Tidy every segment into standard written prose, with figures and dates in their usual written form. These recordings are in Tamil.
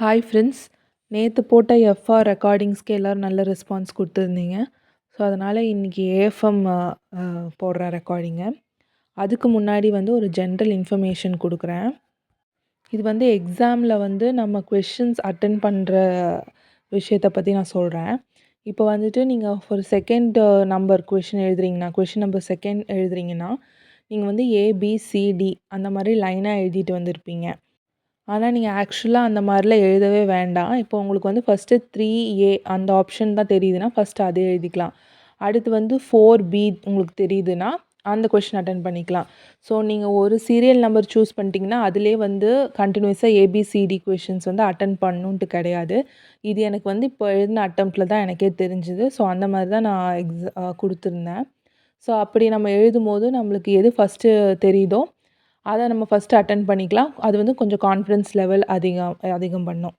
Hi friends. நேற்று போட்ட எஃப்ஆர் ரெக்கார்டிங்ஸ்க்கு எல்லோரும் நல்ல ரெஸ்பான்ஸ் கொடுத்துருந்தீங்க. ஸோ அதனால் இன்றைக்கி ஏஎஃப்எம் போடுற ரெக்கார்டிங்க. அதுக்கு முன்னாடி ஒரு ஜென்ரல் இன்ஃபர்மேஷன் கொடுக்குறேன். இது எக்ஸாமில் நம்ம கொஷின்ஸ் அட்டென்ட் பண்ணுற விஷயத்தை பற்றி நான் சொல்கிறேன். இப்போ நீங்கள் ஒரு செகண்ட் நம்பர் கொஷின் எழுதுறீங்கன்னா, கொஷின் நம்பர் செகண்ட் எழுதுறீங்கன்னா, நீங்கள் ஏபிசிடி அந்த மாதிரி லைனாக எழுதிட்டு வந்திருப்பீங்க. ஆனால் நீங்கள் ஆக்சுவலாக அந்த மாதிரிலாம் எழுதவே வேண்டாம். இப்போ உங்களுக்கு ஃபஸ்ட்டு 3A அந்த ஆப்ஷன் தான் தெரியுதுன்னா, ஃபஸ்ட்டு அதே எழுதிக்கலாம். அடுத்து 4B உங்களுக்கு தெரியுதுன்னா, அந்த கொஷின் அட்டென்ட் பண்ணிக்கலாம். ஸோ நீங்கள் ஒரு சீரியல் நம்பர் சூஸ் பண்ணிட்டீங்கன்னா, அதிலே கண்டினியூஸாக ஏபிசிடி கொஷின்ஸ் அட்டென்ட் பண்ணணுன்ட்டு கிடையாது. இது எனக்கு இப்போ எழுதின அட்டெம்ப்டில் தான் எனக்கே தெரிஞ்சுது. ஸோ அந்த மாதிரி தான் நான் கொடுத்துருந்தேன். ஸோ அப்படி நம்ம எழுதும்போது நம்மளுக்கு எது ஃபஸ்ட்டு தெரியுதோ அதை நம்ம ஃபஸ்ட்டு அட்டென்ட் பண்ணிக்கலாம். அது கொஞ்சம் கான்ஃபிடன்ஸ் லெவல் அதிகம் பண்ணும்.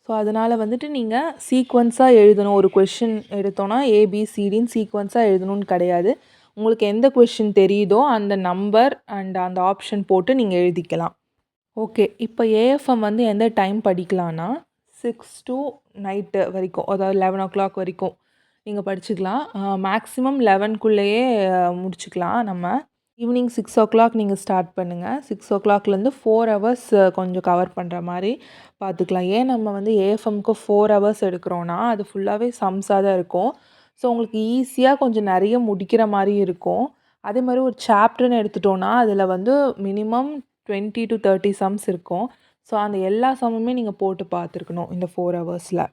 ஸோ அதனால் நீங்கள் சீக்வன்ஸாக எழுதணும். ஒரு கொஷின் எடுத்தோன்னா ஏபிசிடின்னு சீக்வன்ஸாக எழுதணும்னு கிடையாது. உங்களுக்கு எந்த கொஷின் தெரியுதோ அந்த நம்பர் அண்ட் அந்த ஆப்ஷன் போட்டு நீங்கள் எழுதிக்கலாம். ஓகே. இப்போ ஏஎஃப்எம் எந்த டைம் படிக்கலான்னா 6 to நைட்டு வரைக்கும், அதாவது 11 o'clock வரைக்கும் நீங்கள் படிச்சுக்கலாம். மேக்ஸிமம் 11க்குள்ளேயே முடிச்சுக்கலாம். நம்ம ஈவினிங் 6 o'clock நீங்கள் ஸ்டார்ட் பண்ணுங்கள். 6 o'clockலேருந்து 4 hours கொஞ்சம் கவர் பண்ணுற மாதிரி பார்த்துக்கலாம். ஏன் நம்ம ஏஎஃப்எம்க்கு 4 hours எடுக்கிறோன்னா, அது ஃபுல்லாகவே சம்ஸாக தான் இருக்கும். ஸோ உங்களுக்கு ஈஸியாக கொஞ்சம் நிறைய முடிக்கிற மாதிரி இருக்கும். அதே மாதிரி ஒரு சாப்டர்னு எடுத்துட்டோன்னா, அதில் மினிமம் 20 to 30 சம்ஸ் இருக்கும். ஸோ அந்த எல்லா சம்முமே நீங்கள் போட்டு பார்த்துருக்கணும் இந்த 4 ஹவர்ஸில்.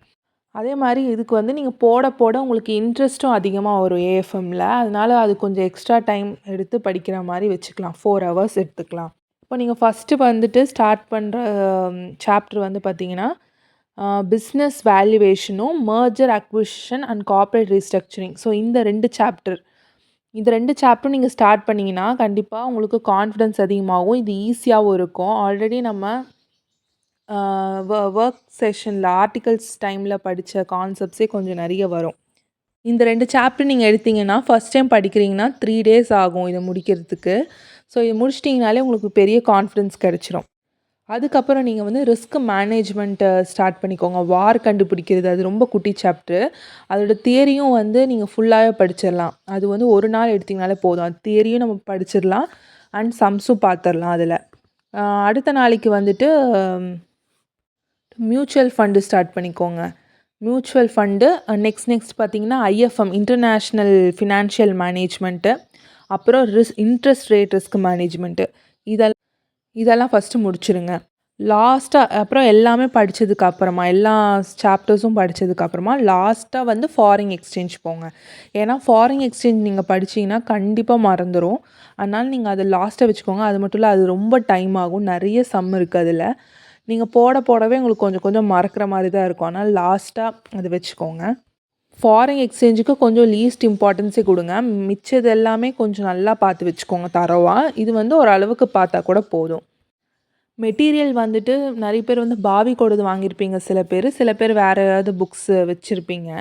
அதே மாதிரி இதுக்கு நீங்கள் போட போட உங்களுக்கு இன்ட்ரெஸ்ட்டும் அதிகமாக வரும் ஏஎஃப்எம்மில். அதனால் அது கொஞ்சம் எக்ஸ்ட்ரா டைம் எடுத்து படிக்கிற மாதிரி வச்சுக்கலாம். 4 hours எடுத்துக்கலாம். இப்போ நீங்கள் ஃபஸ்ட்டு ஸ்டார்ட் பண்ணுற சாப்டர் பார்த்தீங்கன்னா, பிஸ்னஸ் வேல்யூவேஷனும் merger acquisition and corporate restructuring. So இந்த 2 சாப்டர் நீங்கள் ஸ்டார்ட் பண்ணிங்கன்னா கண்டிப்பாக உங்களுக்கு கான்ஃபிடன்ஸ் அதிகமாகும். இது ஈஸியாகவும் இருக்கும். ஆல்ரெடி நம்ம ஒர்க் செஷனில் ஆர்டிகல்ஸ் டைமில் படித்த கான்செப்ட்ஸே கொஞ்சம் நிறைய வரும். இந்த 2 சாப்டர் நீங்கள் எடுத்திங்கன்னா ஃபஸ்ட் டைம் படிக்கிறீங்கன்னா 3 days ஆகும் இதை முடிக்கிறதுக்கு. ஸோ இது முடிச்சிட்டிங்கனாலே உங்களுக்கு பெரிய கான்ஃபிடன்ஸ் கிடச்சிரும். அதுக்கப்புறம் நீங்கள் ரிஸ்க் மேனேஜ்மெண்ட்டை ஸ்டார்ட் பண்ணிக்கோங்க. வார் கண்டுபிடிக்கிறது அது ரொம்ப குட்டி சாப்டர். அதோட தியரியும் நீங்கள் ஃபுல்லாகவே படிச்சிடலாம். அது ஒரு நாள் எடுத்திங்கனாலே போதும். அது தியரியும் நம்ம படிச்சிடலாம் அண்ட் சம்ஸும் பார்த்துடலாம் அதில். அடுத்த நாளைக்கு மியூச்சுவல் ஃபண்டு ஸ்டார்ட் பண்ணிக்கோங்க. மியூச்சுவல் ஃபண்டு நெக்ஸ்ட் பார்த்தீங்கன்னா ஐஎஃப்எம் இன்டர்நேஷ்னல் ஃபினான்ஷியல் மேனேஜ்மெண்ட்டு, அப்புறம் இன்ட்ரெஸ்ட் ரேட் ரிஸ்க் மேனேஜ்மெண்ட்டு இதெல்லாம் ஃபஸ்ட்டு முடிச்சிடுங்க. லாஸ்ட்டாக அப்புறம் எல்லாமே படித்ததுக்கப்புறமா எல்லா சாப்டர்ஸும் படித்ததுக்கப்புறமா லாஸ்ட்டாக ஃபாரின் எக்ஸ்சேஞ்ச் போங்க. ஏன்னா ஃபாரின் எக்ஸ்சேஞ்ச் நீங்கள் படிச்சிங்கன்னா கண்டிப்பாக மறந்துடும். அதனால் நீங்கள் அதை லாஸ்ட்டாக வச்சுக்கோங்க. அது மட்டும் இல்லை, அது ரொம்ப டைம் ஆகும். நிறைய சம் இருக்குது அதில். நீங்கள் போடவே உங்களுக்கு கொஞ்சம் கொஞ்சம் மறக்கிற மாதிரி தான் இருக்கும். அதனால் லாஸ்ட்டாக அதை வச்சுக்கோங்க. ஃபாரின் எக்ஸ்சேஞ்சுக்கு கொஞ்சம் லீஸ்ட் இம்பார்ட்டன்ஸே கொடுங்க. மிச்சது எல்லாமே கொஞ்சம் நல்லா பார்த்து வச்சுக்கோங்க தரோவாக. இது ஓரளவுக்கு பார்த்தா கூட போதும். மெட்டீரியல் நிறைய பேர் பாவி கொடுத்து வாங்கியிருப்பீங்க. சில பேர் வேறு ஏதாவது புக்ஸ் வச்சுருப்பீங்க.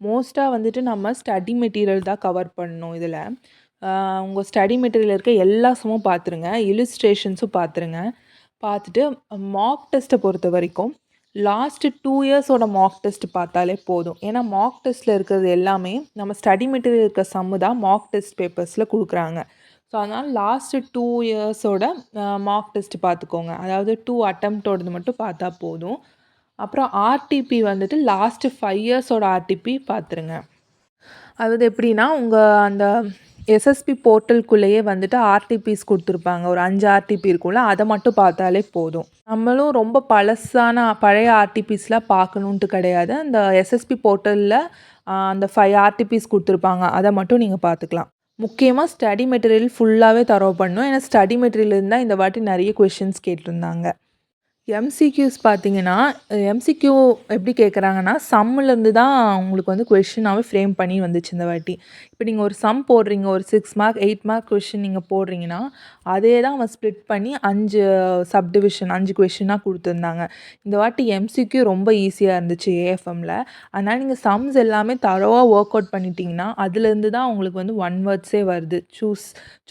மோஸ்ட்டாக நம்ம ஸ்டடி மெட்டீரியல் தான் கவர் பண்ணணும் இதில். உங்கள் ஸ்டடி மெட்டீரியல் இருக்க எல்லா சமும் பார்த்துருங்க. இல்லுஸ்ட்ரேஷன்ஸும் பார்த்துட்டு மார்க் டெஸ்ட்டை பொறுத்த வரைக்கும் லாஸ்ட்டு 2 இயர்ஸோட மார்க் டெஸ்ட் பார்த்தாலே போதும். ஏன்னா மார்க் டெஸ்ட்டில் இருக்கிறது எல்லாமே நம்ம ஸ்டடி மெட்டீரியல் இருக்க சம்மு தான் மார்க் டெஸ்ட் பேப்பர்ஸில் கொடுக்குறாங்க. ஸோ அதனால் லாஸ்ட்டு 2 இயர்ஸோட மார்க் டெஸ்ட் பார்த்துக்கோங்க. அதாவது 2 அட்டம்ப்டோடது மட்டும் பார்த்தா போதும். அப்புறம் ஆர்டிபி லாஸ்ட்டு 5 இயர்ஸோட ஆர்டிபி பார்த்துருங்க. அதாவது எப்படின்னா உங்கள் அந்த எஸ்எஸ்பி போர்ட்டலுக்குள்ளேயே ஆர்டிபிஸ் கொடுத்துருப்பாங்க. ஒரு 5 ஆர்டிபி இருக்கும்ல, அதை மட்டும் பார்த்தாலே போதும். நம்மளும் ரொம்ப பழைய ஆர்டிபிஸ்லாம் பார்க்கணுன்ட்டு கிடையாது. அந்த எஸ்எஸ்பி போர்ட்டலில் அந்த 5 ஆர்டிபிஸ் கொடுத்துருப்பாங்க. அதை மட்டும் நீங்கள் பார்த்துக்கலாம். முக்கியமாக ஸ்டடி மெட்டீரியல் ஃபுல்லாகவே தரவு பண்ணணும். ஏன்னா ஸ்டடி மெட்டீரியல் இருந்தால் இந்த வாட்டி நிறைய கொஷின்ஸ் கேட்டிருந்தாங்க. எம்சிக்யூஸ் பார்த்தீங்கன்னா, எம்சிக்யூ எப்படி கேட்குறாங்கன்னா, சம்முலேருந்து தான் உங்களுக்கு கொஷினாகவே ஃப்ரேம் பண்ணி வந்துச்சு இந்த வாட்டி. இப்போ நீங்கள் ஒரு சம் போடுறீங்க, ஒரு 6 மார்க் 8 மார்க் கொஷின் நீங்கள் போடுறீங்கன்னா, அதே தான் அவன் ஸ்ப்ளிட் பண்ணி 5 சப்டிவிஷன் 5 கொஷினாக கொடுத்துருந்தாங்க. இந்த வாட்டி எம்சிக்யூ ரொம்ப ஈஸியாக இருந்துச்சு ஏஎஃப்எம்மில். அதனால் நீங்கள் சம்ஸ் எல்லாமே தரோவாக ஒர்க் அவுட் பண்ணிட்டீங்கன்னா, அதுலேருந்து தான் உங்களுக்கு 1 வேர்ட்ஸே வருது.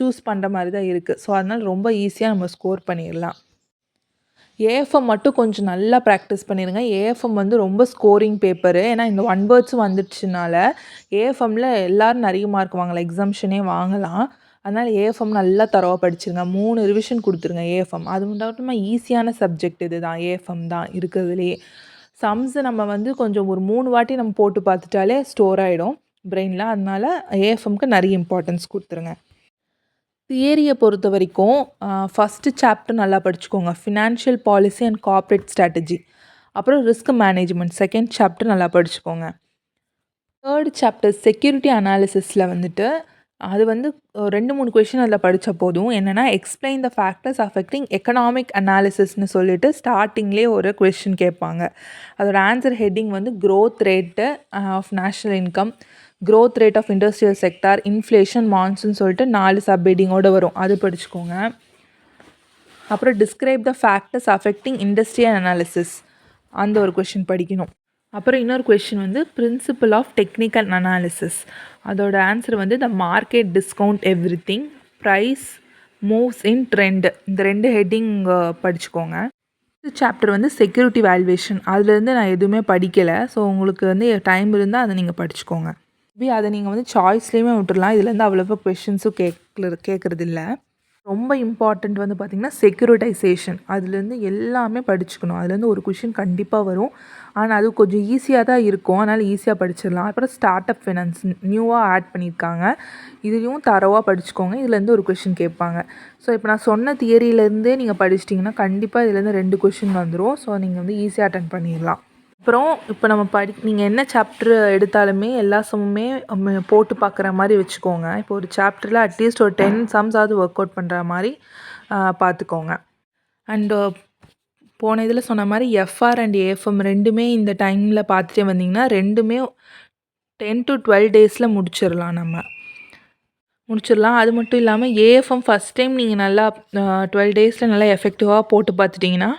சூஸ் பண்ணுற மாதிரி தான் இருக்குது. ஸோ அதனால் ரொம்ப ஈஸியாக நம்ம ஸ்கோர் பண்ணிடலாம். ஏஎஃப்எம் மட்டும் கொஞ்சம் நல்லா ப்ராக்டிஸ் பண்ணிடுங்க. ஏஎஃப்எம் வந்து ரொம்ப ஸ்கோரிங் பேப்பரு. ஏன்னா இந்த ஒன் வேர்ட்ஸும் வந்துடுச்சுனால ஏஎஃப்எம்மில் எல்லோரும் நிறைய மார்க் வாங்கலாம், எக்ஸாம்ஷனே வாங்கலாம். அதனால் ஏஎஃப்எம் நல்லா தரோவா படிச்சுருங்க. 3 ரிவிஷன் கொடுத்துருங்க ஏஎஃப்எம். அது மட்டும் ஈஸியான சப்ஜெக்ட் இது தான், ஏஎஃப்எம் தான் இருக்கிறதுலையே. சம்ஸு நம்ம வந்து கொஞ்சம் ஒரு 3 வாட்டி நம்ம போட்டு பார்த்துட்டாலே ஸ்டோர் ஆகிடும் பிரெயினில். அதனால் ஏஎஃப்எம்க்கு நிறைய இம்பார்ட்டன்ஸ் கொடுத்துருங்க. தியரியை பொறுத்த வரைக்கும் ஃபஸ்ட்டு சாப்டர் நல்லா படிச்சுக்கோங்க, financial policy and corporate strategy. அப்புறம் ரிஸ்க் மேனேஜ்மெண்ட் செகண்ட் சாப்டர் நல்லா படிச்சுக்கோங்க. தேர்ட் சாப்டர் செக்யூரிட்டி அனாலிசிஸில் வந்துட்டு அது வந்து 2-3 கொஷின் அதில் படித்தா போதும். என்னென்னா explain the factors affecting economic அனாலிசிஸ்னு சொல்லிட்டு ஸ்டார்டிங்லேயே ஒரு கொஷின் கேட்பாங்க. அதோட ஆன்சர் ஹெட்டிங் வந்து growth rate of national income, growth rate of industrial sector, inflation, monsoon சொல்லிட்டு 4 சப் ஹெட்டிங்கோடு வரும். அது படிச்சுக்கோங்க. அப்புறம் describe the factors affecting industrial analysis அந்த ஒரு கொஷின் படிக்கணும். அப்புறம் இன்னொரு கொஷின் வந்து பிரின்சிபல் ஆஃப் டெக்னிக்கல் அனாலிசிஸ். அதோட ஆன்சர் வந்து the market discount everything, price moves in trend. இந்த 2 ஹெட்டிங் படிச்சுக்கோங்க. சாப்டர் வந்து செக்யூரிட்டி வேல்யூவேஷன். அதுலேருந்து நான் எதுவுமே படிக்கலை. ஸோ உங்களுக்கு வந்து டைம் இருந்தால் அதை நீங்கள் படிச்சுக்கோங்க. அதை நீங்கள் வந்து சாய்ஸ்லேயுமே விட்டுடலாம். இதுலேருந்து அவ்வளோவா கொஷின்ஸும் கேட்குறதில்ல. ரொம்ப இம்பார்ட்டண்ட் வந்து பார்த்திங்கன்னா செக்யூரிட்டைசேஷன். அதுலேருந்து எல்லாமே படிச்சுக்கணும். அதுலேருந்து ஒரு கொஷின் கண்டிப்பாக வரும். ஆனால் அது கொஞ்சம் ஈஸியாக தான் இருக்கும், அதனால் ஈஸியாக படிச்சிடலாம். அப்புறம் ஸ்டார்ட் அப் ஃபினான்ஸ் நியூவாக ஆட் பண்ணியிருக்காங்க, இதுலேயும் தரவாக படிச்சுக்கோங்க. இதுலேருந்து ஒரு கொஷின் கேட்பாங்க. ஸோ இப்போ நான் சொன்ன தியரியிலேருந்தே நீங்கள் படிச்சிட்டிங்கன்னா கண்டிப்பாக இதுலேருந்து 2 கொஷின் வந்துடும். ஸோ நீங்கள் வந்து ஈஸியாக அட்டன் பண்ணிடலாம். அப்புறம் இப்போ நம்ம நீங்கள் என்ன சாப்டர் எடுத்தாலுமே எல்லா சம்முமே போட்டு பார்க்குற மாதிரி வச்சுக்கோங்க. இப்போ ஒரு சாப்டரில் அட்லீஸ்ட் ஒரு 10 சம்ஸாவது ஒர்க் அவுட் பண்ணுற மாதிரி பார்த்துக்கோங்க. அண்டு போன இதில் சொன்ன மாதிரி எஃப்ஆர் அண்ட் ஏஎஃப்எம் ரெண்டுமே இந்த டைமில் பார்த்துட்டே வந்திங்கன்னா ரெண்டுமே 10 to 12 டேஸில் முடிச்சிடலாம். அது மட்டும் இல்லாமல் ஏஎஃப்எம் ஃபஸ்ட் டைம் நீங்கள் நல்லா 12 டேஸில் நல்லா எஃபெக்டிவாக போட்டு பார்த்துட்டிங்கன்னா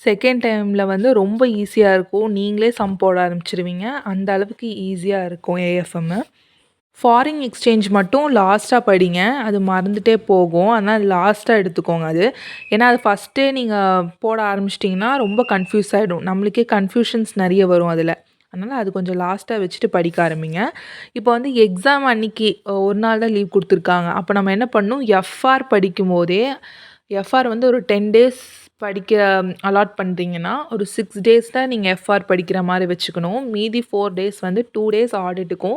செகண்ட் டைமில் வந்து ரொம்ப ஈஸியாக இருக்கும். நீங்களே சம் போட ஆரம்பிச்சிருவீங்க. அந்த அளவுக்கு ஈஸியாக இருக்கும் ஏஎஃப்எம்மு. ஃபாரின் எக்ஸ்சேஞ்ச் மட்டும் லாஸ்ட்டாக படிங்க, அது மறந்துகிட்டே போகும். அதனால் லாஸ்ட்டாக எடுத்துக்கோங்க அது. ஏன்னா அது ஃபஸ்ட்டே நீங்கள் போட ஆரம்பிச்சிட்டிங்கன்னா ரொம்ப கன்ஃபியூஸ் ஆகிடும். நம்மளுக்கே கன்ஃபியூஷன்ஸ் நிறைய வரும் அதில். அதனால் அது கொஞ்சம் லாஸ்ட்டாக வச்சுட்டு படிக்க ஆரம்பிங்க. இப்போ வந்து எக்ஸாம் அன்றைக்கி ஒரு நாள் தான் லீவ் கொடுத்துருக்காங்க. அப்போ நம்ம என்ன பண்ணணும், எஃப்ஆர் படிக்கும் போதே எஃப்ஆர் வந்து ஒரு 10 டேஸ் படிக்க அலாட் பண்ணுறீங்கன்னா ஒரு 6 டேஸ் தான் நீங்கள் எஃப்ஆர் படிக்கிற மாதிரி வச்சுக்கணும். மீதி 4 டேஸ் வந்து 2 டேஸ் ஆடிட்டுக்கும்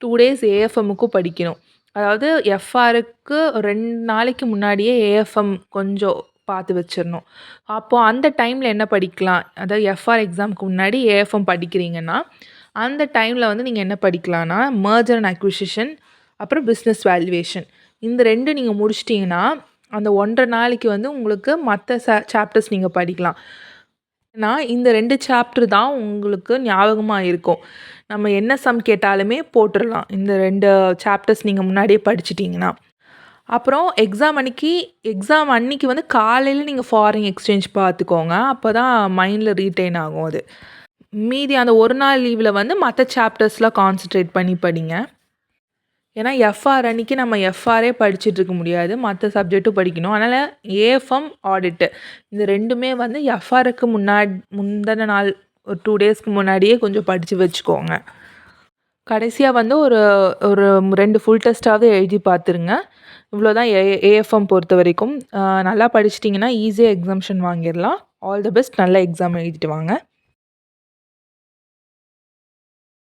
2 டேஸ் ஏஎஃப்எம்முக்கும் படிக்கணும். அதாவது எஃப்ஆருக்கு 2 நாளைக்கு முன்னாடியே ஏஎஃப்எம் கொஞ்சம் பார்த்து வச்சிடணும். அப்போது அந்த டைமில் என்ன படிக்கலாம், அதாவது எஃப்ஆர் எக்ஸாமுக்கு முன்னாடி ஏஎஃப்எம் படிக்கிறீங்கன்னா அந்த டைமில் வந்து நீங்கள் என்ன படிக்கலான்னா மர்ஜர் அண்ட் அக்விசிஷன், அப்புறம் பிஸ்னஸ் வேல்யூவேஷன், இந்த 2 நீங்கள் முடிச்சிட்டிங்கன்னா அந்த 1.5 நாளைக்கு வந்து உங்களுக்கு மற்ற சாப்டர்ஸ் நீங்கள் படிக்கலாம். ஏன்னா இந்த 2 சாப்டர் தான் உங்களுக்கு ஞாபகமாக இருக்கும். நம்ம என்ன சம் கேட்டாலுமே போட்டுடலாம் இந்த 2 சாப்டர்ஸ் நீங்கள் முன்னாடியே படிச்சிட்டிங்கன்னா. அப்புறம் எக்ஸாம் அன்னைக்கு வந்து காலையில் நீங்கள் ஃபாரின் எக்ஸ்சேஞ்ச் பார்த்துக்கோங்க. அப்போ தான் மைண்டில் ரீட்டைன் ஆகும் அது. மீதி அந்த ஒரு நாள் லீவில் வந்து மற்ற சாப்டர்ஸ்லாம் கான்சன்ட்ரேட் பண்ணி படிங்க. ஏன்னா எஃப்ஆர் அன்றைக்கி நம்ம எஃப்ஆரே படிச்சுட்ருக்க முடியாது, மற்ற சப்ஜெக்ட்டும் படிக்கணும். அதனால் ஏஎஃப்எம் ஆடிட்டு இந்த 2மே வந்து எஃப்ஆருக்கு முந்தின நாள் ஒரு 2 டேஸ்க்கு முன்னாடியே கொஞ்சம் படித்து வச்சுக்கோங்க. கடைசியாக வந்து ஒரு 2 ஃபுல் டெஸ்ட்டாவது எழுதி பார்த்துருங்க. இவ்வளோதான் ஏஎஃப்எம் பொறுத்த வரைக்கும். நல்லா படிச்சிட்டிங்கன்னா ஈஸியாக எக்ஸாம்ஷன் வாங்கிடலாம். All the best. நல்ல எக்ஸாம் எழுதிட்டு வாங்க.